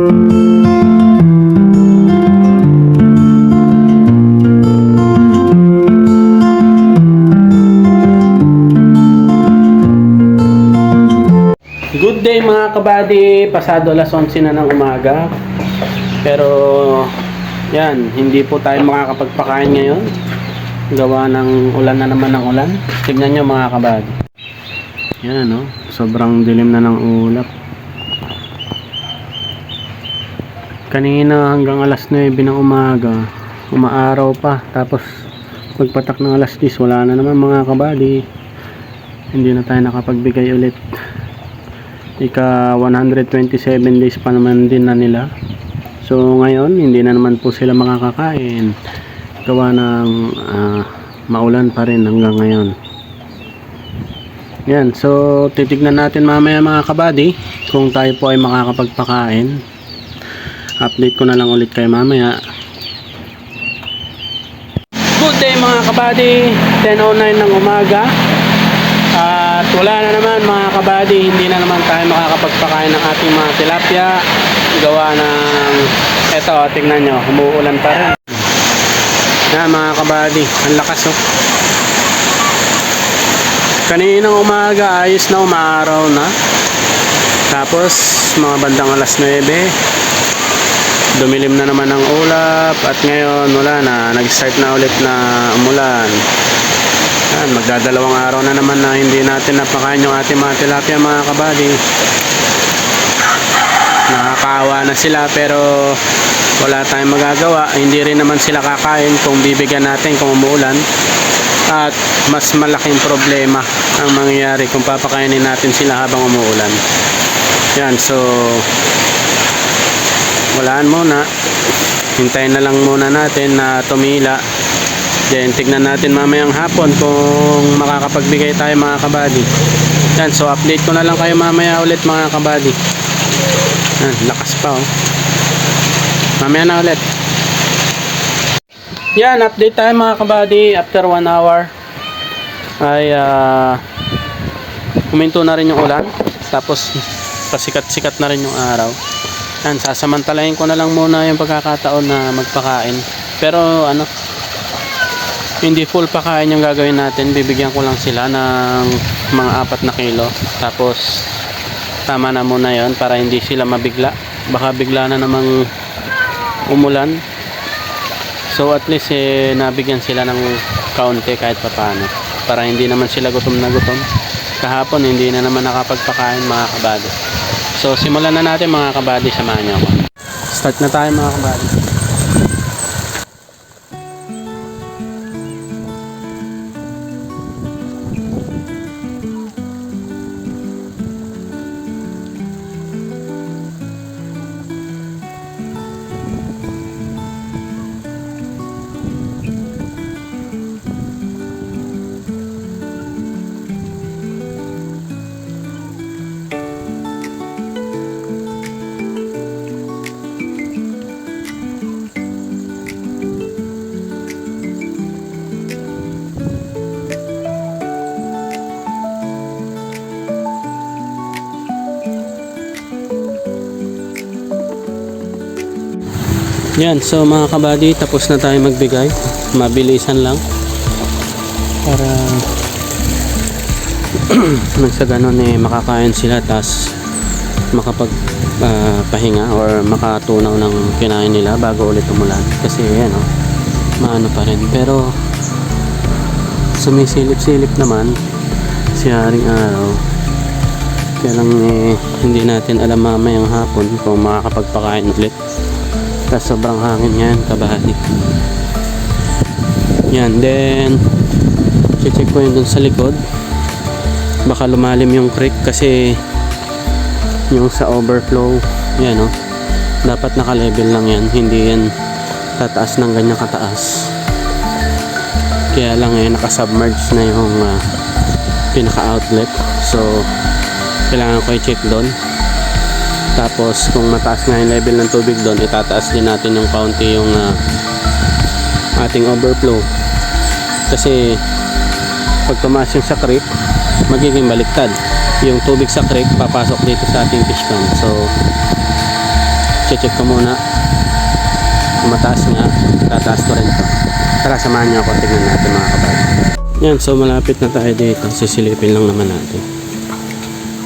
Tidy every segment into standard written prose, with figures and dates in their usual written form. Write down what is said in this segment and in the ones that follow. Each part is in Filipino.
Good day mga kabady, pasado alas 11 na ng umaga. Pero yan, hindi po tayo makakapagpakain ngayon. Gawa ng ulan na naman ng ulan. Tignan nyo mga kabady. Yan no, sobrang dilim na ng ulap. Kanina hanggang alas 9 ng umaga, umaaraw pa. Tapos pagpatak ng alas 10, wala na naman mga kabady. Hindi na tayo nakapagbigay ulit. Ika 127 days pa naman din na nila. So ngayon hindi na naman po sila makakakain gawa ng maulan pa rin hanggang ngayon. Yan, so titignan natin mamaya mga kabady kung tayo po ay makakapagpakain. Update ko na lang ulit kayo mamaya. Good day mga kabady, 10:09 ng umaga. At wala na naman mga kabady, hindi na naman tayo makakapagpakain ng ating mga tilapia gawa ng eto, tingnan nyo, umuulan pa rin. Yan mga kabady, ang lakas oh. Kaninang umaga ayos na, umaaraw na. Tapos mga bandang alas 9 dumilim na naman ang ulap. At ngayon wala na, nag-start na ulit na umulan. Yan, magdadalawang araw na naman na hindi natin napakain yung ating mga tilapia mga kabady. Nakakaawa na sila pero wala tayong magagawa. Hindi rin naman sila kakain kung bibigyan natin kung umuulan. At mas malaking problema ang mangyayari kung papakainin natin sila habang umuulan. Yan, so walaan muna. Hintayin na lang muna natin na tumila. Then tignan natin mamayang hapon kung makakapagbigay tayo mga kabady. Yan, so update ko na lang kayo mamaya ulit mga kabady. Yan, lakas pa oh. Mamaya na ulit. Yan, update tayo mga kabady. After 1 hour ay huminto na rin yung ulan. Tapos pasikat-sikat na rin yung araw. Yan, sasamantalahin ko na lang muna yung pagkakataon na magpakain. Pero ano, hindi full pakain yung gagawin natin. Bibigyan ko lang sila ng mga 4 na kilo. Tapos tama na muna yon para hindi sila mabigla. Baka bigla na namang umulan. So at least nabigyan sila ng kaunti kahit papano, para hindi naman sila gutom na gutom. Kahapon hindi na naman nakapagpakain mga kabady. So simulan na natin mga kabady, samahan niyo ako. Start na tayo mga kabady. Yan, so mga kabady, tapos na tayo magbigay. Mabilisan lang para nang sa ganon makakain sila, tas makapag pahinga or makatunaw ng kinain nila bago ulit umulan. Kasi yan maano pa rin, pero sumisilip-silip naman si haring araw. Kaya lang hindi natin alam mamayang hapon kung makakapagpakain ulit. Kasi sobrang hangin yan kabady. Yan, then check ko yun dun sa likod. Baka lumalim yung creek kasi yung sa overflow yan dapat naka-level lang yan, hindi yan tataas ng ganyan kataas. Kaya lang nakasubmerge na yung pinaka-outlet. So kailangan ko i-check doon. Tapos kung mataas nga yung level ng tubig doon, itataas din natin yung kaunti yung ating overflow. Kasi pag tumaas yung sa creek, magiging baliktad. Yung tubig sa creek papasok dito sa ating fish pond. So check ko muna kung mataas nga, tataas ko rin to. Tara, samahan niyo ako, tignan natin mga kabady. Yan, so malapit na tayo dito, sisilipin lang naman natin.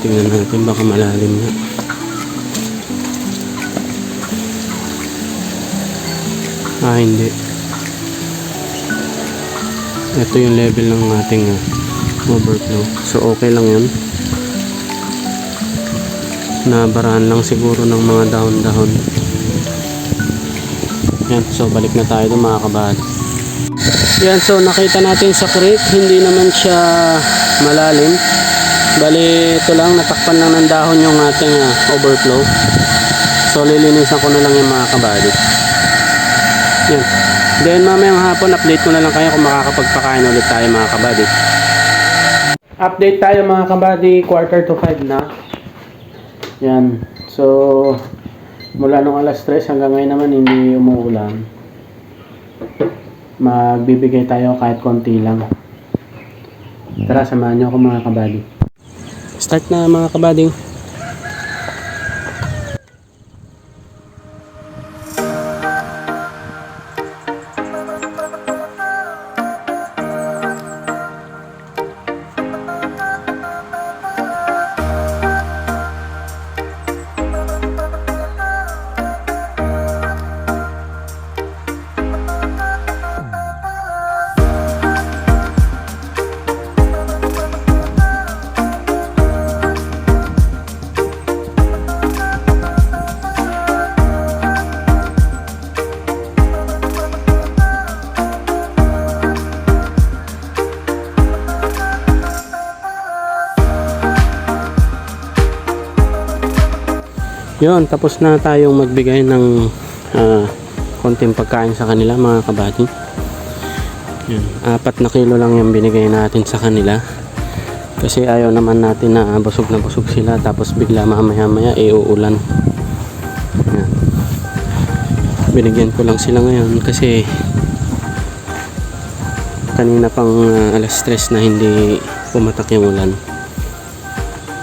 Tignan natin, baka malalim na. Hindi. Ito yung level ng ating overflow, so okay lang yun. Nabarahan lang siguro ng mga dahon-dahon. Yan, so balik na tayo doon mga kabady. Yan, so nakita natin sa creek, hindi naman siya malalim. Bali, ito lang, natakpan lang ng dahon yung ating overflow. So lilinisan ko na lang yung mga kabady. Yan. Then mamayang hapon, update ko na lang kayo kung makakapagpakain ulit tayo mga kabady. Update tayo mga kabady, 4:45 na. Yan. So mula nung alas 3 hanggang ngayon naman hindi umuulan. Magbibigay tayo kahit konti lang. Tara, samahan nyo ako mga kabady. Start na mga kabady. Yun, tapos na tayong magbigay ng konting pagkain sa kanila mga kabady. Yun, 4 na kilo lang yung binigay natin sa kanila. Kasi ayaw naman natin na busog sila tapos bigla mamaya uulan. Yan. Binigyan ko lang sila ngayon kasi kanina pang alas 3 na hindi pumatak yung ulan.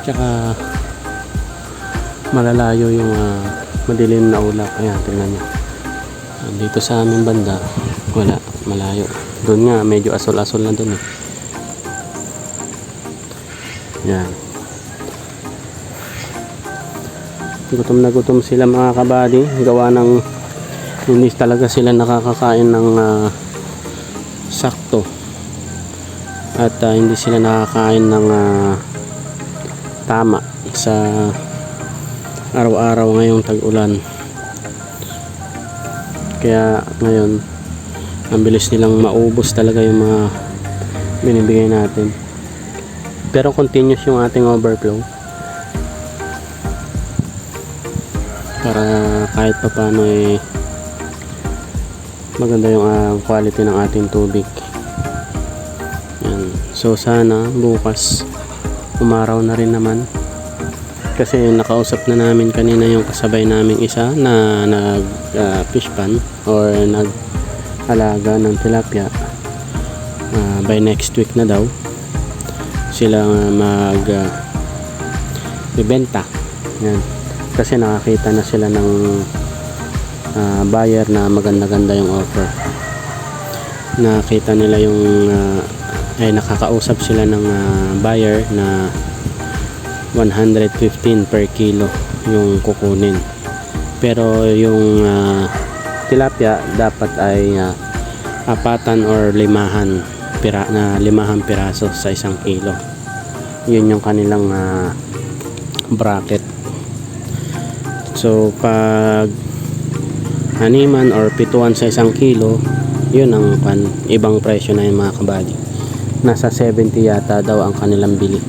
Tsaka malalayo yung madilim na ulap. Ayan, tingnan nyo. Dito sa aming banda wala, malayo. Doon nga medyo asol-asol na doon Yan. Gutom na gutom sila mga kabady, gawa ng hindi talaga sila nakakakain ng sakto at hindi sila nakakain ng tama sa araw-araw ngayong tag-ulan. Kaya ngayon ang bilis nilang maubos talaga yung mga binibigay natin. Pero continuous yung ating overflow para kahit pa paano maganda yung quality ng ating tubig. Yan. So sana bukas umaraw na rin naman. Kasi nakausap na namin kanina yung kasabay naming isa na nag fish pan or nag alaga ng tilapia. By next week na daw sila mag bibenta. Yan. Kasi nakakita na sila ng buyer na maganda-ganda yung offer. Nakita nila yung nakakausap sila ng buyer na 115 per kilo yung kukunin. Pero yung tilapia dapat ay 4 or 5 piraso sa 1 kilo. Yun yung kanilang bracket. So pag haniman or pituan sa 1 kilo, yun ang ibang presyo na yung mga kabady. Nasa 70 yata daw ang kanilang bili.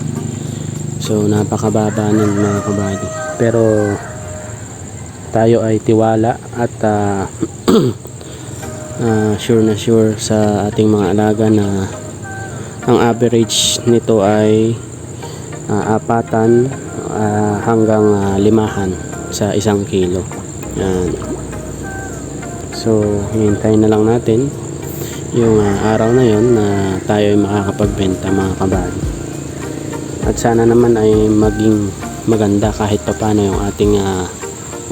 So napakababa ng mga kabady. Pero tayo ay tiwala at sure na sure sa ating mga alaga na ang average nito ay 4 hanggang 5 sa 1 kilo. Yan. So hintayin na lang natin yung araw na yon na tayo ay makakapagbenta mga kabady. At sana naman ay maging maganda kahit paano yung ating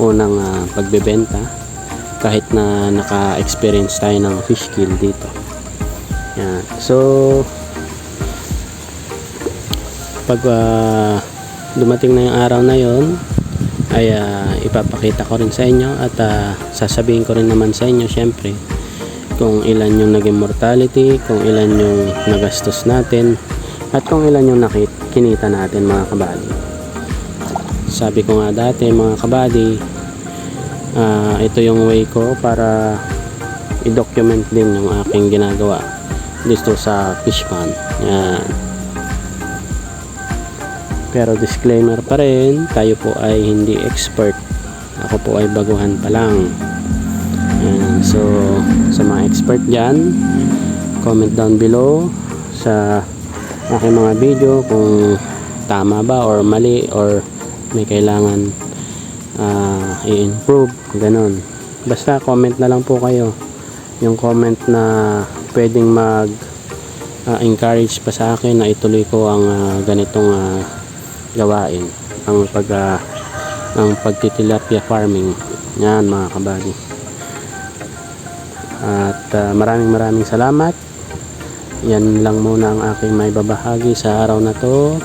unang pagbebenta, kahit na naka-experience tayo ng fish kill dito. Yan. So pag dumating na yung araw na yon, ay ipapakita ko rin sa inyo at sasabihin ko rin naman sa inyo syempre kung ilan yung naging mortality, kung ilan yung nagastos natin, at kung ilan yung kinita natin mga kabady. Sabi ko nga dati mga kabady, ito yung way ko para i-document din yung aking ginagawa dito sa fish pond. Yan. Pero disclaimer pa rin, tayo po ay hindi expert. Ako po ay baguhan pa lang. Ayan. So sa mga expert dyan, comment down below sa aking mga video kung tama ba or mali or may kailangan i-improve, ganon. Basta comment na lang po kayo. Yung comment na pwedeng mag encourage pa sa akin na ituloy ko ang ganitong gawain, ang pagtitilapia farming. Yan mga kabady. At maraming salamat. Yan lang muna ang aking may babahagi sa araw na to,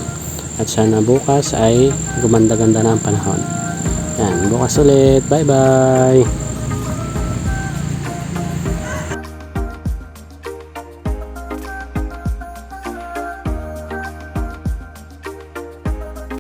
at sana bukas ay gumanda-ganda na ang panahon. Yan, bukas ulit. Bye bye.